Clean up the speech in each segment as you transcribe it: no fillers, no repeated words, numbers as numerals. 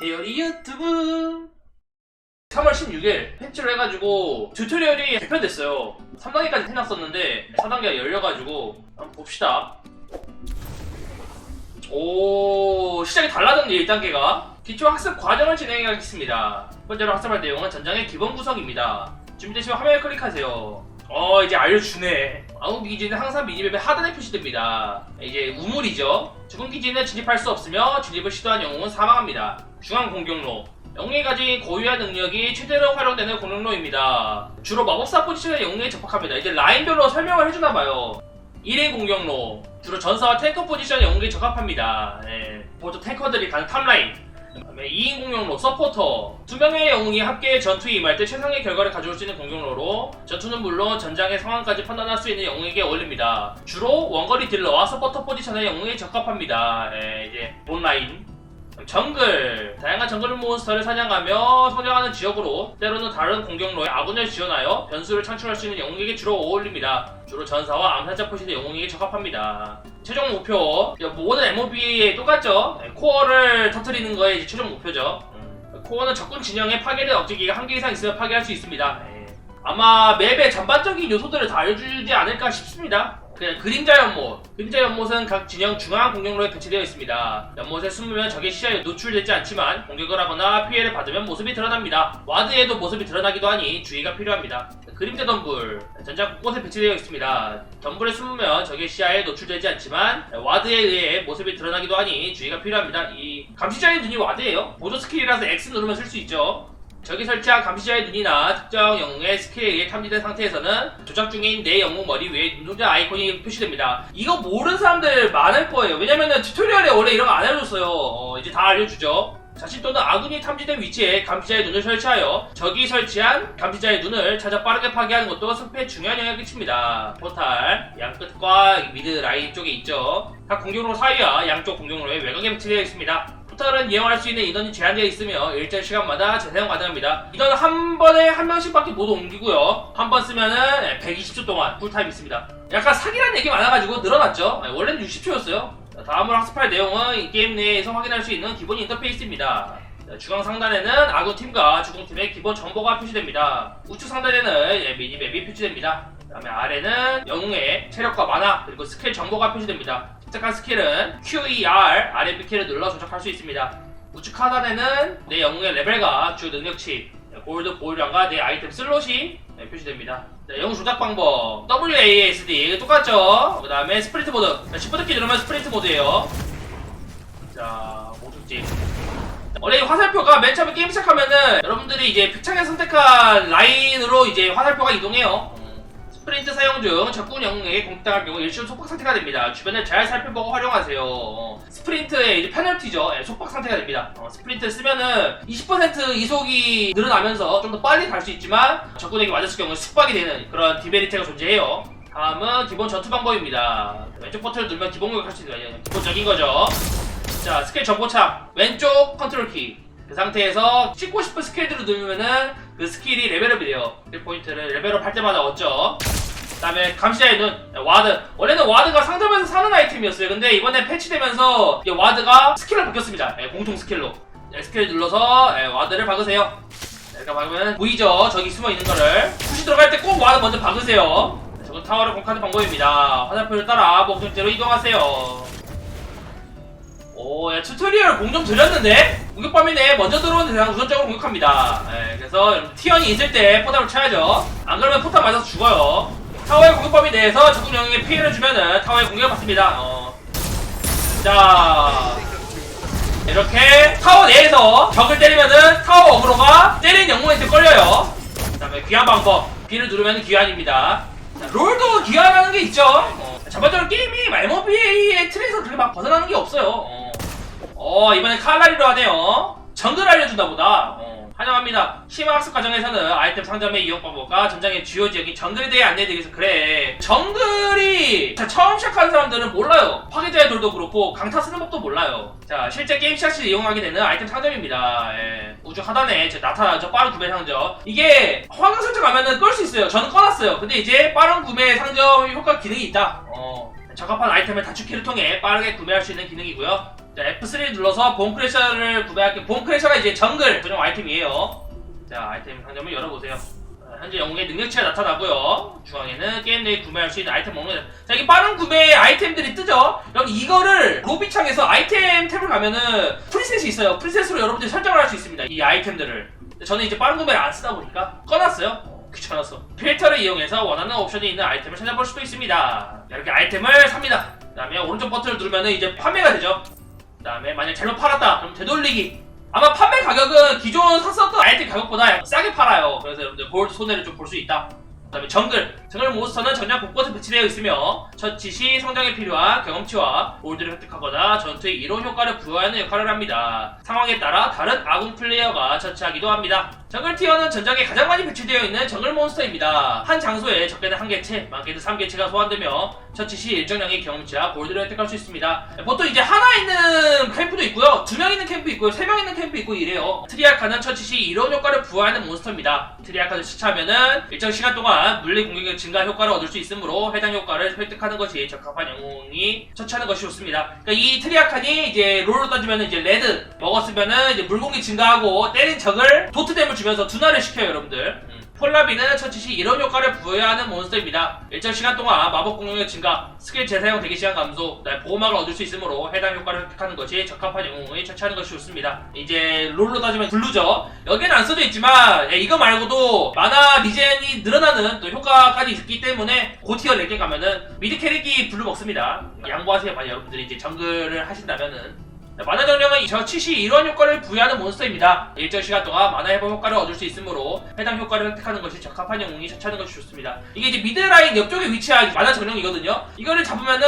에어리 유튜브 3월 16일 패치를 해가지고 튜토리얼이 개편됐어요. 3단계까지 해놨었는데 4단계가 열려가지고 한번 봅시다. 오, 시작이 달라졌네. 1단계가 기초 학습 과정을 진행하겠습니다. 첫 번째로 학습할 내용은 전장의 기본 구성입니다. 준비되시면 화면을 클릭하세요. 이제 알려주네. 아군 기지는 항상 미니맵에 하단에 표시됩니다. 이제 우물이죠. 죽은 기지는 진입할 수 없으며 진입을 시도한 영웅은 사망합니다. 중앙 공격로, 영웅이 가진 고유한 능력이 최대로 활용되는 공격로입니다. 주로 마법사 포지션의 영웅에 접합니다. 이제 라인별로 설명을 해주나봐요. 1인 공격로, 주로 전사와 탱커 포지션의 영웅에 적합합니다. 보통 탱커들이 가는 탑라인. 그다음에 2인 공격로, 서포터. 2명의 영웅이 함께 전투에 임할 때 최상의 결과를 가져올 수 있는 공격로로 전투는 물론 전장의 상황까지 판단할 수 있는 영웅에게 어울립니다. 주로 원거리 딜러와 서포터 포지션의 영웅에 적합합니다. 이제 본라인. 정글, 다양한 정글 몬스터를 사냥하며 성장하는 지역으로 때로는 다른 공격로에 아군을 지원하여 변수를 창출할 수 있는 영웅에게 주로 어울립니다. 주로 전사와 암살자 포지션의 영웅에게 적합합니다. 최종 목표, 모든 MOB에 똑같죠. 코어를 터뜨리는 거에 이제 최종 목표죠. 코어는 적군 진영의 파괴된 억제기가 한 개 이상 있으면 파괴할 수 있습니다. 아마 맵의 전반적인 요소들을 다 알려주지 않을까 싶습니다. 그냥 그림자 연못. 그림자 연못은 각 진영 중앙 공격로에 배치되어 있습니다. 연못에 숨으면 적의 시야에 노출되지 않지만 공격을 하거나 피해를 받으면 모습이 드러납니다. 와드에도 모습이 드러나기도 하니 주의가 필요합니다. 그림자 덤불. 전장 곳곳에 배치되어 있습니다. 덤불에 숨으면 적의 시야에 노출되지 않지만 와드에 의해 모습이 드러나기도 하니 주의가 필요합니다. 이 감시자의 눈이 와드예요. 보조 스킬이라서 X 누르면 쓸 수 있죠. 적이 설치한 감시자의 눈이나 특정 영웅의 스킬에 의해 탐지된 상태에서는 조작 중인 내 영웅 머리 위에 눈동자 아이콘이 표시됩니다. 이거 모르는 사람들 많을 거예요. 왜냐면은 튜토리얼에 원래 이런 거 안 알려줬어요. 이제 다 알려주죠. 자신 또는 아군이 탐지된 위치에 감시자의 눈을 설치하여 적이 설치한 감시자의 눈을 찾아 빠르게 파괴하는 것도 승패에 중요한 영향을 끼칩니다. 포탈, 양끝과 미드 라인 쪽에 있죠. 각 공격로 사이와 양쪽 공격로에 외곽에 배치되어 있습니다. 포탈은 이용할 수 있는 인원이 제한되어 있으며 일정 시간마다 재사용 가능합니다. 인원은 한 번에 한 명씩밖에 못 옮기고요. 한 번 쓰면은 120초 동안 쿨타임 있습니다. 약간 사기라는 얘기 많아가지고 늘어났죠. 원래는 60초였어요. 다음으로 학습할 내용은 이 게임 내에서 확인할 수 있는 기본 인터페이스입니다. 중앙 상단에는 아군 팀과 주공 팀의 기본 정보가 표시됩니다. 우측 상단에는 미니맵이 표시됩니다. 그 다음에 아래는 영웅의 체력과 만화 그리고 스킬 정보가 표시됩니다. 선택한 스킬은 QER, RMB키를 눌러 조작할 수 있습니다. 우측 하단에는 내 영웅의 레벨과 주 능력치, 골드 보유량과 내 아이템 슬롯이 표시됩니다. 영웅 조작 방법 WASD 똑같죠? 그 다음에 스프린트 모드, 시프트키 누르면 스프린트 모드예요. 자, 모두집. 원래 이 화살표가 맨 처음에 게임 시작하면은 여러분들이 이제 픽창에 선택한 라인으로 이제 화살표가 이동해요. 스프린트 사용 중 적군 영웅에게 공격당할 경우 일시로 속박 상태가 됩니다. 주변을 잘 살펴보고 활용하세요. 스프린트의 이제 페널티죠. 속박 상태가 됩니다. 스프린트 쓰면은 20% 이속이 늘어나면서 좀 더 빨리 갈 수 있지만 적군에게 맞았을 경우 숙박이 되는 그런 디메리트가 존재해요. 다음은 기본 전투 방법입니다. 왼쪽 버튼을 누르면 기본 공격할 수 있는 기본적인 거죠. 자, 스킬 정보창 왼쪽 컨트롤 키. 그 상태에서 찍고 싶은 스킬들을 누르면은 그 스킬이 레벨업이 돼요. 스킬 포인트를 레벨업 할 때마다 얻죠. 그 다음에 감시자의 눈, 와드. 원래는 와드가 상점에서 사는 아이템이었어요. 근데 이번에 패치되면서 와드가 스킬을 바뀌었습니다. 공통 스킬로. 스킬을 눌러서 와드를 박으세요. 이렇게 박으면 보이죠? 저기 숨어있는 거를. 푸시 들어갈 때 꼭 와드 먼저 박으세요. 저건 타워를 공격하는 방법입니다. 화살표를 따라 목적지로 이동하세요. 오, 야, 튜토리얼 공 좀 드렸는데? 공격범위내 먼저 들어오는 대상 우선적으로 공격합니다. 그래서 여러분 티언이 있을 때 포탑을 쳐야죠. 안 그러면 포탑 맞아서 죽어요. 타워의 공격범위 내에서 적군 영웅에 피해를 주면은 타워의 공격을 받습니다. 자, 이렇게 타워 내에서 적을 때리면은 타워 어그로가 때린 영웅한테 걸려요. 그 다음에 귀환 방법. B를 누르면 귀환입니다. 자, 롤도 귀환하는 게 있죠. 전반적으로 게임이 MOBA의 틀에서 그렇게 막 벗어나는 게 없어요. 이번엔 칼날이로 하네요. 정글 알려준다 보다. 환영합니다. 심화 학습 과정에서는 아이템 상점의 이용 방법과 전장의 주요 지역인 정글에 대해 안내해드리겠어. 그래, 정글이 처음 시작하는 사람들은 몰라요. 파괴자의 돌도 그렇고 강타 쓰는 법도 몰라요. 자, 실제 게임 시작 시 이용하게 되는 아이템 상점입니다. 우측 하단에 나타나죠. 빠른 구매 상점. 이게 황금 설정 가면은 끌 수 있어요. 저는 꺼놨어요. 근데 이제 빠른 구매 상점 효과 기능이 있다. 적합한 아이템을 단축키를 통해 빠르게 구매할 수 있는 기능이고요. 자, F3 눌러서 봄크래셔를 구매할게요. 봄크래셔가 이제 정글 전용 아이템이에요. 자, 아이템 상점을 열어보세요. 현재 영웅의 능력치가 나타나고요. 중앙에는 게임 내에 구매할 수 있는 아이템 목록. 자, 이게 빠른 구매 아이템들이 뜨죠. 여러분 이거를 로비창에서 아이템 탭을 가면은 프리셋이 있어요. 프리셋으로 여러분들이 설정을 할 수 있습니다. 이 아이템들을. 저는 이제 빠른 구매를 안 쓰다 보니까 꺼놨어요. 귀찮았어. 필터를 이용해서 원하는 옵션이 있는 아이템을 찾아볼 수도 있습니다. 이렇게 아이템을 삽니다. 그 다음에 오른쪽 버튼을 누르면 이제 판매가 되죠. 그 다음에 만약 잘못 팔았다 그럼 되돌리기. 아마 판매 가격은 기존 샀었던 아이템 가격보다 싸게 팔아요. 그래서 여러분들 골드 손해를 좀 볼 수 있다. 그 다음에 정글 몬스터는 전장 곳곳에 배치되어 있으며 처치 시 성장에 필요한 경험치와 골드를 획득하거나 전투의 이론 효과를 부여하는 역할을 합니다. 상황에 따라 다른 아군 플레이어가 처치하기도 합니다. 정글 티어는 전장에 가장 많이 배치되어 있는 정글 몬스터입니다. 한 장소에 적게는 1개체, 많게는 3개체가 소환되며 처치 시 일정량의 경험치와 골드를 획득할 수 있습니다. 보통 이제 하나 있는 캠프도 있고요, 2명 있는 캠프 있고요, 3명 있는 캠프 있고 이래요. 트리아카는 처치 시 이론 효과를 부여하는 몬스터입니다. 트리아카를 처치하면은 일정 시간 동안 물리 공격력 증가 효과를 얻을 수 있으므로 해당 효과를 획득하는 것이 적합한 영웅이 처치하는 것이 좋습니다. 그러니까 이 트리아칸이 이제 롤로 따지면 이제 레드 먹었으면은 이제 물공격 증가하고 때린 적을 도트댐을 주면서 둔화를 시켜요, 여러분들. 폴라비는 처치 시 이런 효과를 부여하는 몬스터입니다. 일정 시간 동안 마법 공격력 증가, 스킬 재사용 대기 시간 감소, 보호막을 얻을 수 있으므로 해당 효과를 획득하는 것이 적합한 영웅이 처치하는 것이 좋습니다. 이제 롤로 따지면 블루죠. 여기는 안 써져 있지만 이거 말고도 마나 리젠이 늘어나는 또 효과까지 있기 때문에 고티어 4개 가면은 미드 캐릭이 블루 먹습니다. 양보하세요, 만약 여러분들이 이제 정글을 하신다면은. 만화 정령은 처치 시 이러한 효과를 부여하는 몬스터입니다. 일정 시간 동안 만화 회복 효과를 얻을 수 있으므로 해당 효과를 획득하는 것이 적합한 영웅이 처치하는 것이 좋습니다. 이게 이제 미드라인 옆쪽에 위치한 만화 정령이거든요. 이거를 잡으면은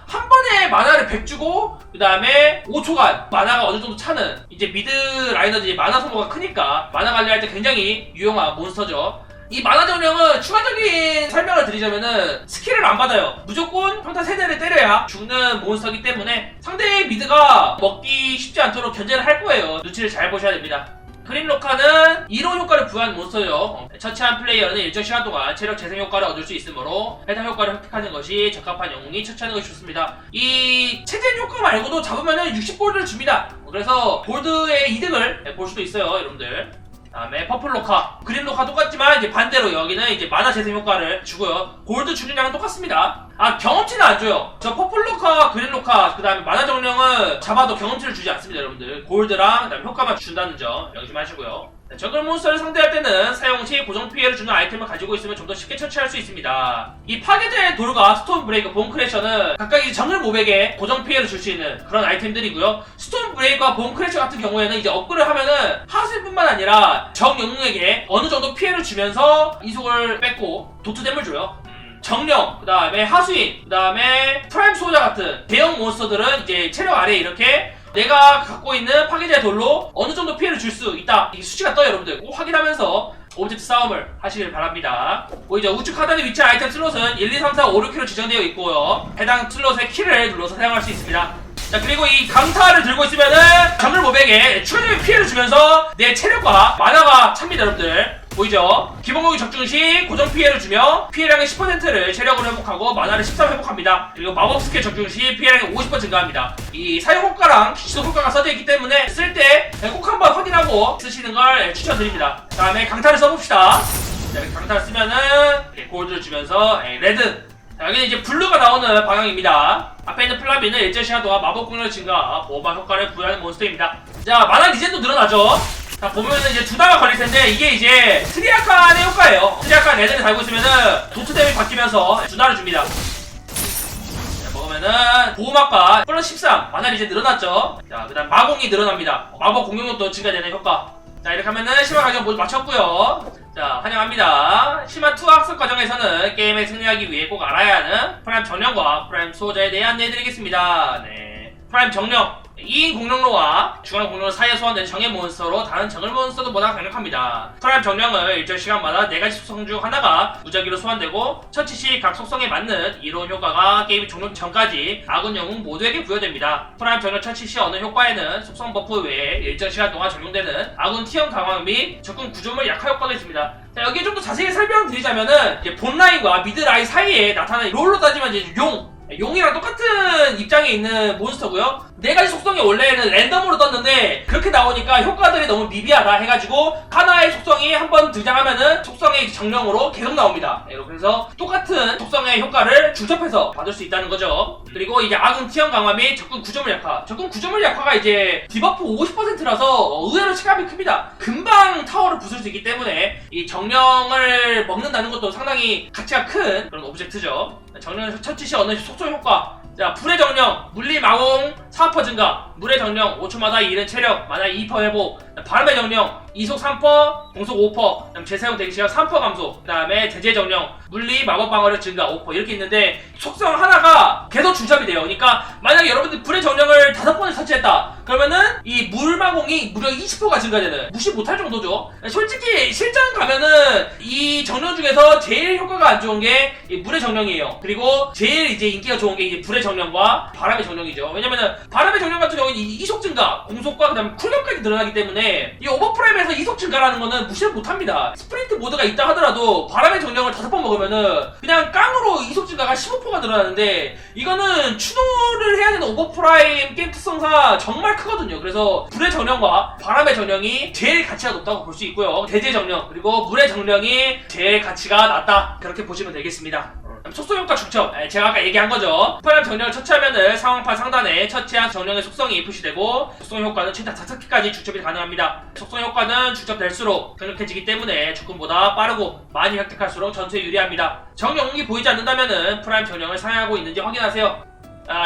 한 번에 만화를 100 주고 그 다음에 5초간 만화가 어느 정도 차는 이제 미드 라이너들이 만화 소모가 크니까 만화 관리할 때 굉장히 유용한 몬스터죠. 이 만화 정령은 추가적인 설명을 드리자면은 스킬을 안 받아요. 무조건 평타 3대를 때려야 죽는 몬스터이기 때문에 상대의 미드가 먹기 쉽지 않도록 견제를 할 거예요. 눈치를 잘 보셔야 됩니다. 그린로카는 이론 효과를 부여한 몬스터죠. 처치한 플레이어는 일정 시간 동안 체력 재생 효과를 얻을 수 있으므로 해당 효과를 획득하는 것이 적합한 영웅이 처치하는 것이 좋습니다. 이 체젠 효과 말고도 잡으면은 60골드를 줍니다. 그래서 골드의 이득을 볼 수도 있어요, 여러분들. 다음에 퍼플로카, 그린로카 똑같지만 이제 반대로 여기는 이제 만화 재생 효과를 주고요. 골드 주는 양은 똑같습니다. 경험치는 안 줘요. 저 퍼플로카, 그린로카, 그 다음에 만화 정령은 잡아도 경험치를 주지 않습니다, 여러분들. 골드랑 그다음에 효과만 준다는 점 명심하시고요. 정글 몬스터를 상대할 때는 사용 시 고정 피해를 주는 아이템을 가지고 있으면 좀 더 쉽게 처치할 수 있습니다. 이 파괴된 돌과 스톤 브레이커, 본 크래셔는 각각 이 정글 모백에 고정 피해를 줄 수 있는 그런 아이템들이고요. 스톤 브레이커와 본 크래셔 같은 경우에는 이제 업글을 하면은 하수인뿐만 아니라 정 영웅에게 어느 정도 피해를 주면서 이속을 뺏고 도트댐을 줘요. 정령, 그 다음에 하수인, 그 다음에 프라임 소자 같은 대형 몬스터들은 이제 체력 아래에 이렇게 내가 갖고 있는 파괴자의 돌로 어느 정도 피해를 줄 수 있다. 이 수치가 떠요, 여러분들. 꼭 확인하면서 오브젝트 싸움을 하시길 바랍니다. 보이죠? 우측 하단에 위치한 아이템 슬롯은 1, 2, 3, 4, 5, 6키로 지정되어 있고요. 해당 슬롯의 키를 눌러서 사용할 수 있습니다. 자, 그리고 이 강타를 들고 있으면은 정글 모백에 추가적인 피해를 주면서 내 체력과 만화가 찹니다, 여러분들. 보이죠? 기본 공격 적중 시 고정 피해를 주며 피해량의 10%를 체력으로 회복하고 만화를 13 회복합니다. 그리고 마법 스킬 적중 시 피해량이 50% 증가합니다. 이 사용 효과랑 지속 효과가 써져 있기 때문에 쓸 때 꼭 한번 확인하고 쓰시는 걸 추천드립니다. 다음에 강타를 써봅시다. 자, 강타를 쓰면은 골드를 주면서 레드. 자, 여기는 이제 블루가 나오는 방향입니다. 앞에 있는 플라비는 일정 시간 동안 마법 공격 증가, 보호막 효과를 부여하는 몬스터입니다. 자, 만화 리젠도 늘어나죠. 자, 보면은 이제 2단가 걸릴 텐데 이게 이제 트리아칸의 효과예요. 트리아칸 레드를 달고 있으면은 도트댐이 바뀌면서 2단을 줍니다. 자, 먹으면은 보호막과 플러스 13 만화 리젠 늘어났죠. 자, 그 다음 마공이 늘어납니다. 마법 공격력도 증가되는 효과. 자, 이렇게 하면은 심화 과정 모두 마쳤고요. 자, 환영합니다. 심화2 학습 과정에서는 게임에 승리하기 위해 꼭 알아야 하는 프라임 정령과 프라임 수호자에 대해 안내해드리겠습니다. 네, 프라임 정령 2인 공룡로와 중앙 공룡로 사이에 소환된 정예 몬스터로 다른 정글 몬스터보다 강력합니다. 프라임 정령은 일정 시간마다 4가지 속성 중 하나가 무작위로 소환되고 처치 시 각 속성에 맞는 이로운 효과가 게임이 종료 전까지 아군 영웅 모두에게 부여됩니다. 프라임 정령 처치 시 얻는 효과에는 속성 버프 외에 일정 시간 동안 적용되는 아군 T형 강화 및 적군 구조물 약화 효과가 있습니다. 자, 여기 좀 더 자세히 설명드리자면은 이제 본라인과 미드라인 사이에 나타나는 롤로 따지면 이제 용 용이랑 똑같은 입장에 있는 몬스터고요. 4가지 속성이 원래는 랜덤으로 떴는데 그렇게 나오니까 효과들이 너무 미비하다 해가지고 하나의 속성이 한번 등장하면은 속성의 정령으로 계속 나옵니다. 그래서 똑같은 속성의 효과를 중첩해서 받을 수 있다는 거죠. 그리고 이제 아군 티형 강화 및 적군 구조물 약화. 적군 구조물 약화가 이제 디버프 50%라서 의외로 체감이 큽니다. 금방 타워를 부술 수 있기 때문에 이 정령을 먹는다는 것도 상당히 가치가 큰 그런 오브젝트죠. 정령 처치 시 얻는 속성 효과. 자, 불의 정령, 물리 마공 4% 증가, 물의 정령 5초마다 잃은 체력, 만화 2% 회복, 바람의 정령, 이속 3%, 공속 5%, 재사용 대기시간 3% 감소, 그 다음에 대제 정령, 물리 마법 방어력 증가 5% 이렇게 있는데 속성 하나가 계속 중첩이 돼요. 그러니까 만약에 여러분들 불의 정령을 5번을 터치했다 그러면은 이 물마공이 무려 20%가 증가되는, 무시 못할 정도죠. 솔직히 실전 가면은 이 정령 중에서 제일 효과가 안 좋은 게 이 물의 정령이에요. 그리고 제일 이제 인기가 좋은 게 이제 불의 정령과 바람의 정령이죠. 왜냐면은 바람의 정령 같은 경우는 이속 증가, 공속과 그다음에 쿨감까지 늘어나기 때문에 이 오버프레임에서 이속 증가라는 거는 무시를 못합니다. 스프린트 모드가 있다 하더라도 바람의 정령을 5번 먹으면은 그냥 깡으로 이속 증가가 15%가 늘어나는데 이거는 추노를 해야 되는 오버프라임 게임 특성상 정말 크거든요. 그래서 불의 정령과 바람의 정령이 제일 가치가 높다고 볼 수 있고요. 대제 정령 그리고 물의 정령이 제일 가치가 낮다 그렇게 보시면 되겠습니다. 속성 효과 중첩. 제가 아까 얘기한 거죠. 특별한 정령을 처치하면은 상황판 상단에 처치한 정령의 속성이 표시되고 속성 효과는 최대 5개까지 중첩이 가능합니다. 속성 효과는 중첩될수록 강력해지기 때문에 적군보다 빠르고 많이 획득할수록 전투에 유리합니다. 정령이 보이지 않는다면은 프라임 정령을 사용하고 있는지 확인하세요.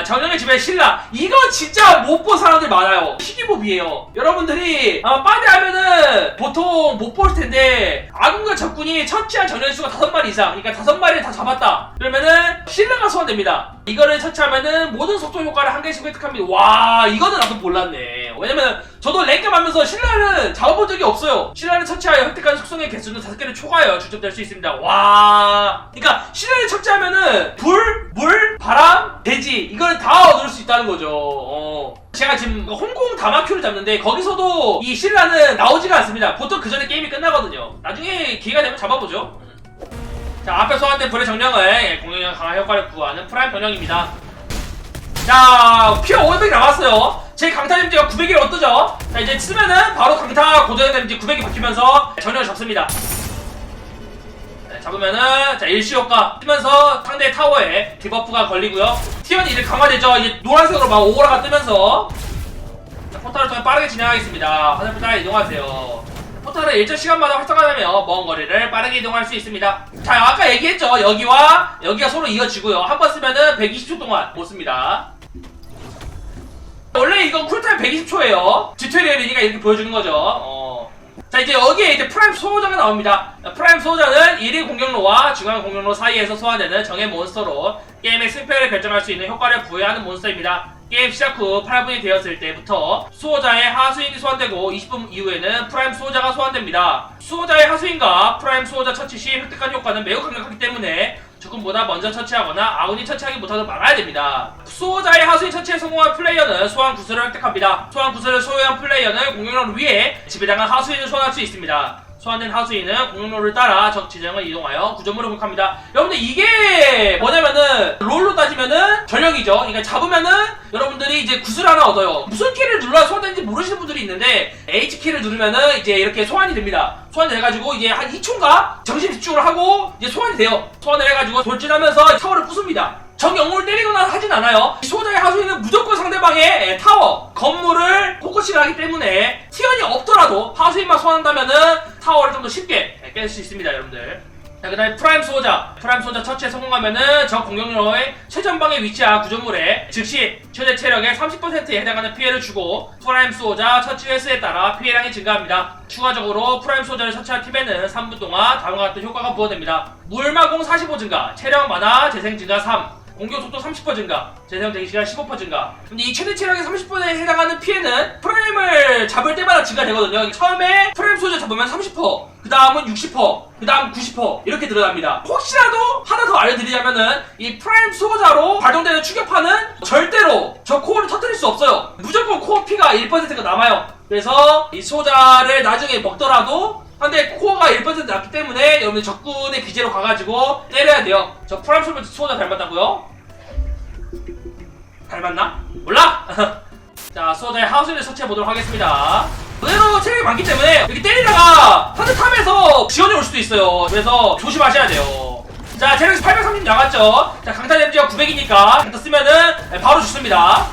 정령의 집에 신라. 이거 진짜 못 본 사람들 많아요. 희귀몹이에요. 여러분들이 아마 빠데하면은 보통 못 볼 텐데 아군과 적군이 처치한 정령의 수가 5마리 이상, 그러니까 5마리를 다 잡았다 그러면은 신라가 소환됩니다. 이거를 처치하면은 모든 속성 효과를 한 개씩 획득합니다. 와, 이거는 나도 몰랐네. 왜냐면 저도 랭겜 하면서 신라를 잡아본 적이 없어요. 신라를 처치하여 획득한 속성의 개수는 5개를 초과하여 중첩될 수 있습니다. 와, 그러니까 신라를 처치하면은 불, 물, 바람, 대지 이걸 다 얻을 수 있다는 거죠. 제가 지금 홍콩 다마큐를 잡는데 거기서도 이 신라는 나오지가 않습니다. 보통 그 전에 게임이 끝나거든요. 나중에 기회가 되면 잡아보죠. 자, 앞에 소환된 불의 정령을 공격력 강화 효과를 부여하는 프라임 병력입니다. 자, 피어 500이 남았어요. 제 강타 데미지가 900이 어떠죠? 자, 이제 쓰면은 바로 강타 고정 데미지 900이 바뀌면서 정령을 잡습니다. 잡으면은 자, 일시 효과 뜨면서 상대 타워에 디버프가 걸리고요. T1이 이제 강화되죠. 이제 노란색으로 막 오라가 뜨면서 자, 포탈을 통해 빠르게 진행하겠습니다. 화살표 따라 이동하세요. 포탈을 일정 시간마다 활성화되며 먼 거리를 빠르게 이동할 수 있습니다. 자, 아까 얘기했죠. 여기와 여기가 서로 이어지고요. 한 번 쓰면은 120초 동안 못 씁니다. 원래 이건 쿨타임 120초예요. 튜토리얼이니까 이렇게 보여주는 거죠. 자, 이제 여기에 이제 프라임 소호자가 나옵니다. 프라임 소호자는 1위 공격로와 중앙 공격로 사이에서 소환되는 정의 몬스터로 게임의 승패를 결정할 수 있는 효과를 부여하는 몬스터입니다. 게임 시작 후 8분이 되었을 때부터 수호자의 하수인이 소환되고 20분 이후에는 프라임 수호자가 소환됩니다. 수호자의 하수인과 프라임 수호자 처치 시 획득한 효과는 매우 강력하기 때문에 적군보다 먼저 처치하거나 아군이 처치하기 못하도록 막아야 됩니다. 수호자의 하수인 처치에 성공한 플레이어는 소환 구슬을 획득합니다. 소환 구슬을 소유한 플레이어는 공격로 위에 지배당한 하수인을 소환할 수 있습니다. 소환된 하수인은 공격로를 따라 적 지점을 이동하여 구조물을 공격합니다. 여러분들 이게 뭐냐면은 롤로 따지면은 전령이죠. 그러니까 잡으면은 여러분들이 이제 구슬 하나 얻어요. 무슨 키를 눌러야 소환되는지 모르시는 분들이 있는데 H키를 누르면은 이제 이렇게 소환이 됩니다. 소환이 돼가지고 이제 한 2초인가 정신 집중을 하고 이제 소환이 돼요. 소환을 해가지고 돌진하면서 타워를 부숩니다. 적 영웅을 때리거나 하진 않아요. 소호자의 하수인은 무조건 상대방의 타워, 건물을 포커싱을 하기 때문에 T1이 없더라도 하수인만 소환한다면은 타워를 좀 더 쉽게 깰 수 있습니다, 여러분들. 자, 그 다음에 프라임 수호자 처치에 성공하면은 적 공격로의 최전방에 위치한 구조물에 즉시 최대 체력의 30%에 해당하는 피해를 주고 프라임 수호자 처치 횟수에 따라 피해량이 증가합니다. 추가적으로 프라임 수호자를 처치한 팀에는 3분 동안 다음과 같은 효과가 부여됩니다. 물마공 45 증가, 체력 만화 재생 증가 3, 공격 속도 30% 증가, 재사용 대기시간 15% 증가. 근데 이 최대 체력의 30%에 해당하는 피해는 프라임을 잡을 때마다 증가되거든요. 처음에 프라임 소자 잡으면 30%, 그 다음은 60%, 그 다음 90% 이렇게 늘어납니다. 혹시라도 하나 더 알려드리자면은 이 프라임 소자로 발동되는 추격파는 절대로 저 코어를 터뜨릴 수 없어요. 무조건 코어 피가 1%가 남아요. 그래서 이 소자를 나중에 먹더라도 근데 코어가 1% 낮기 때문에 여러분들 적군의 기재로 가가지고 때려야 돼요. 저 프라임 수호자 닮았다고요? 닮았나? 몰라? 자, 소다의 하우스를 설치해보도록 하겠습니다. 의외로 체력이 많기 때문에 이렇게 때리다가 하드 탑에서 지원이 올 수도 있어요. 그래서 조심하셔야 돼요. 자, 체력이 830 나갔죠. 자, 강타 데미지가 900이니까 강타 쓰면은 바로 죽습니다.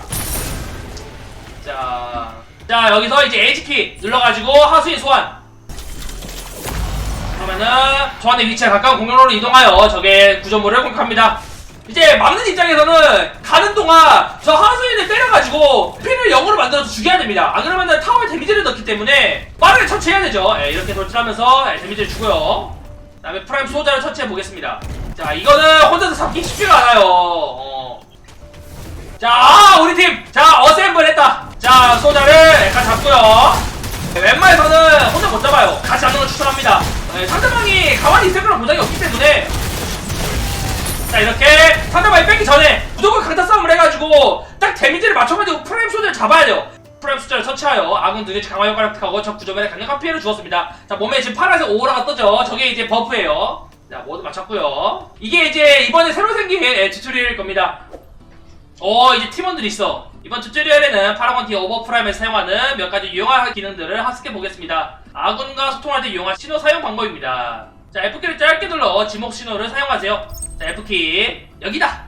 자, 여기서 이제 H키 눌러가지고 하수인 소환. 그러면은 저한테 위치에 가까운 공격로로 이동하여 적의 구조물을 공격합니다. 이제 막는 입장에서는 가는 동안 저 하수인을 때려가지고 피를 0으로 만들어서 죽여야 됩니다. 안 그러면은 타워에 데미지를 넣기 때문에 빠르게 처치해야 되죠. 이렇게 돌진하면서 데미지를 주고요. 그 다음에 프라임 소자를 처치해 보겠습니다. 자, 이거는 혼자서 잡기 쉽지가 않아요. 자, 우리 팀! 자, 어셈블 했다! 자, 소자를 약간 잡고요. 웬만해서는 혼자 못 잡아요. 같이 잡는 걸 추천합니다. 상대방이 가만히 있을 거란 보장이 없기 때문에. 자, 이렇게 상대방이 뺏기 전에 무조건 강타 싸움을 해가지고 딱 데미지를 맞춰가지고 프라임 소자를 잡아야 돼요. 프라임 소자를 설치하여 아군들의 강화 효과를 획득하고 적 구조물에 강력한 피해를 주었습니다. 자, 몸에 지금 파란색 오라가 떠죠. 저게 이제 버프예요. 자, 모두 맞췄고요. 이게 이제 이번에 새로 생긴 튜토리얼일 겁니다. 이제 팀원들이 있어. 이번 튜토리얼에는 파라곤 티어 오버 프라임을 사용하는 몇 가지 유용한 기능들을 학습해 보겠습니다. 아군과 소통할 때 유용한 신호 사용 방법입니다. 자, F키를 짧게 눌러 지목 신호를 사용하세요. 자, F키 여기다.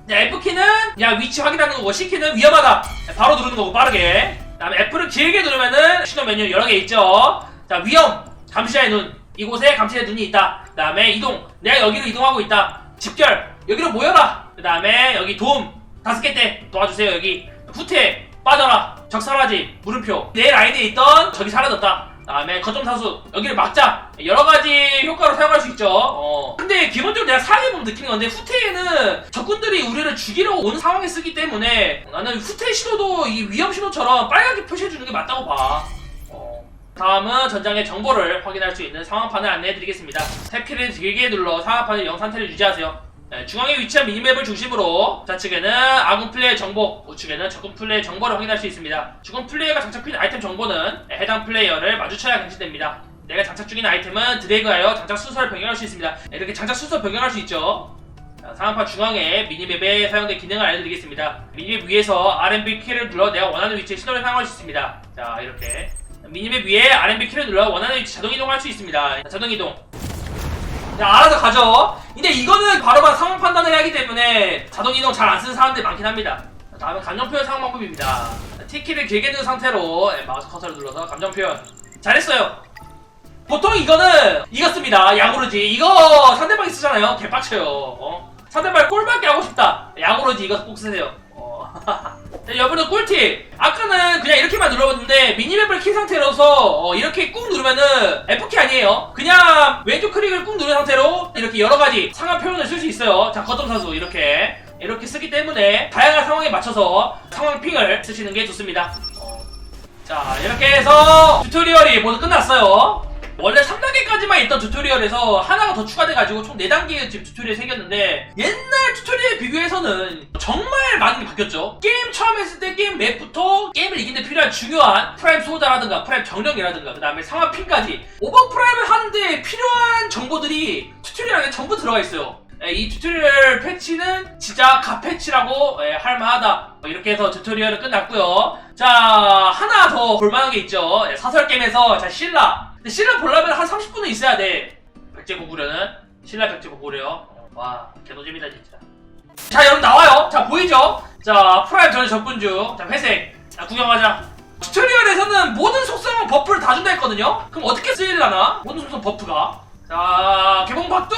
자, F키는 그냥 위치 확인하는 거고, C키는 위험하다. 바로 누르는 거고, 빠르게. 그 다음에 F를 길게 누르면은 신호 메뉴 여러 개 있죠. 자, 위험, 감시자의 눈. 이곳에 감시자의 눈이 있다. 그 다음에 이동, 내가 여기로 이동하고 있다. 집결, 여기로 모여라. 그 다음에 여기 도움 5개 때 도와주세요. 여기 후퇴, 빠져라, 적 사라짐, 물음표, 내 라인에 있던 적이 사라졌다. 그 다음에 거점 사수, 여기를 막자. 여러가지 효과로 사용할 수 있죠. 근데 기본적으로 내가 사용해보면 느끼는 건데, 후퇴에는 적군들이 우리를 죽이러 오는 상황에 쓰기 때문에 나는 후퇴 신호도 이 위험 신호처럼 빨갛게 표시해주는 게 맞다고 봐. 다음은 전장의 정보를 확인할 수 있는 상황판을 안내해드리겠습니다. 탭키를 길게 눌러 상황판의 영상태를 유지하세요. 중앙에 위치한 미니맵을 중심으로 좌측에는 아군 플레이의 정보, 우측에는 적군 플레이의 정보를 확인할 수 있습니다. 적군 플레이어가 장착된 아이템 정보는 해당 플레이어를 마주쳐야 갱신됩니다. 내가 장착 중인 아이템은 드래그하여 장착 순서를 변경할 수 있습니다. 이렇게 장착 순서 변경할 수 있죠. 상황판 중앙에 미니맵에 사용된 기능을 알려드리겠습니다. 미니맵 위에서 R&B 키를 눌러 내가 원하는 위치에 신호를 사용할 수 있습니다. 자, 이렇게 미니맵 위에 R&B 키를 눌러 원하는 위치 자동 이동할 수 있습니다. 자동 이동. 자, 알아서 가죠. 근데 이거는 바로바로 상황 판단을 해야 하기 때문에 자동 이동 잘 안 쓰는 사람들이 많긴 합니다. 다음은 감정 표현 사용 방법입니다. T키를 길게 누른 상태로 마우스 커서를 눌러서 감정 표현. 잘했어요. 보통 이거는 이거 씁니다. 야구르지. 이거 상대방이 쓰잖아요. 개빡쳐요. 상대방 꼴밖에 하고 싶다. 야구르지 이거 꼭 쓰세요. 자, 여러분들 꿀팁. 아까는 그냥 이렇게만 눌러봤는데 미니맵을 킨 상태로서 이렇게 꾹 누르면은 F키 아니에요. 그냥 왼쪽 클릭을 꾹 누른 상태로 이렇게 여러가지 상황 표현을 쓸 수 있어요. 자, 거점 사수 이렇게 쓰기 때문에 다양한 상황에 맞춰서 상황 핑을 쓰시는 게 좋습니다. 자, 이렇게 해서 튜토리얼이 모두 끝났어요. 원래 3단계까지만 있던 튜토리얼에서 하나가 더 추가돼가지고 총 4단계의 지금 튜토리얼이 생겼는데, 옛날 튜토리얼에 비교해서는 정말 많은 게 바뀌었죠. 게임 처음 했을 때 게임 맵부터 게임을 이기는 데 필요한 중요한 프라임 소자라든가 프라임 정령이라든가 그 다음에 상황 핀까지 오버 프라임을 하는데 필요한 정보들이 튜토리얼 안에 전부 들어가 있어요. 이 튜토리얼 패치는 진짜 갓패치라고 할만하다. 이렇게 해서 튜토리얼은 끝났고요. 자, 하나 더 볼만한 게 있죠. 사설 게임에서 자, 신라. 근데 신라 보려면 한 30분은 있어야 돼. 백제 고구려는 신라 백제 고구려. 와, 개노잼이다 진짜. 자, 여러분 나와요. 자, 보이죠? 자, 프라임 전에 접근 중. 자, 회색. 자, 구경하자. 튜토리얼에서는 모든 속성 버프를 다 준다 했거든요. 그럼 어떻게 쓰이려나? 모든 속성 버프가. 자, 개봉 박두!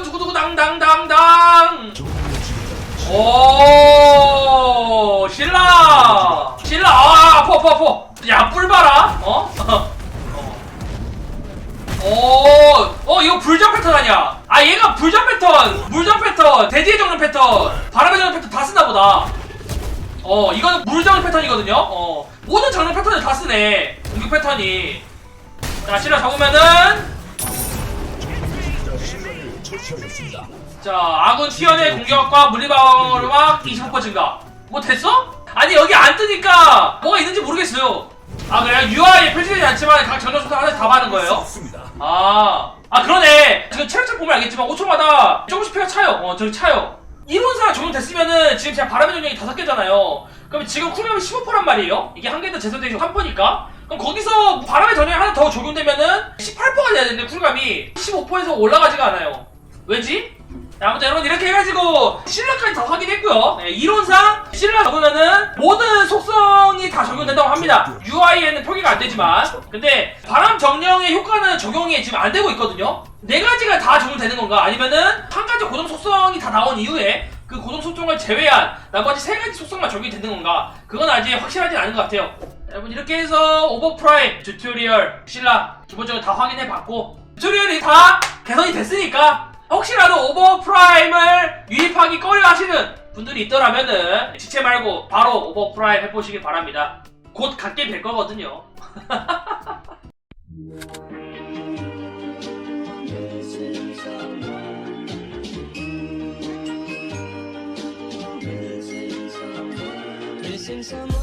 두구두구 당당당당! 오, 신라! 신라! 아, 아파. 야, 뿔 봐라! 이거 불정 패턴 아니야? 아, 얘가 불정 패턴! 물정 패턴! 대지의 정령 패턴! 바람의 정령 패턴 다 쓰나 보다. 이거는 물정령 패턴이거든요? 모든 정령 패턴을 다 쓰네. 공격 패턴이. 자, 신라 잡으면은, 자, 아군 티어의 공격과 물리방어력 25% 증가. 뭐 됐어? 아니, 여기 안 뜨니까 뭐가 있는지 모르겠어요. 아, 그래? UI에 표시되지 않지만 각 전력 소설 하나씩 다 받는 거예요? 그러네. 지금 체력차 보면 알겠지만 5초마다 조금씩 피가 차요. 저기 차요. 이론상 적용됐으면은 지금 제가 바람의 정령이 5개잖아요. 그럼 지금 쿨감이 15%란 말이에요. 이게 한 개 더 재선되기 3%니까. 그럼 거기서 바람의 정령이 하나 더 적용되면은 18%가 돼야 되는데 쿨감이 15%에서 올라가지가 않아요. 왜지? 아무튼 여러분 이렇게 해가지고 신라까지 다 확인했고요. 네, 이론상 신라 적으면은 모든 속성이 다 적용된다고 합니다. UI에는 표기가 안 되지만. 근데 바람 정령의 효과는 적용이 지금 안 되고 있거든요. 4가지가 다 적용되는 건가? 아니면은 한 가지 고정 속성이 다 나온 이후에 그 고정 속성을 제외한 나머지 3가지 속성만 적용이 되는 건가? 그건 아직 확실하진 않은 것 같아요. 여러분 이렇게 해서 오버프라임 튜토리얼 신라 기본적으로 다 확인해봤고, 튜토리얼이 다 개선이 됐으니까 혹시라도 오버프라임을 유입하기 꺼려 하시는 분들이 있더라면은 지체 말고 바로 오버프라임 해보시길 바랍니다. 곧 갖게 될 거거든요. Missing someone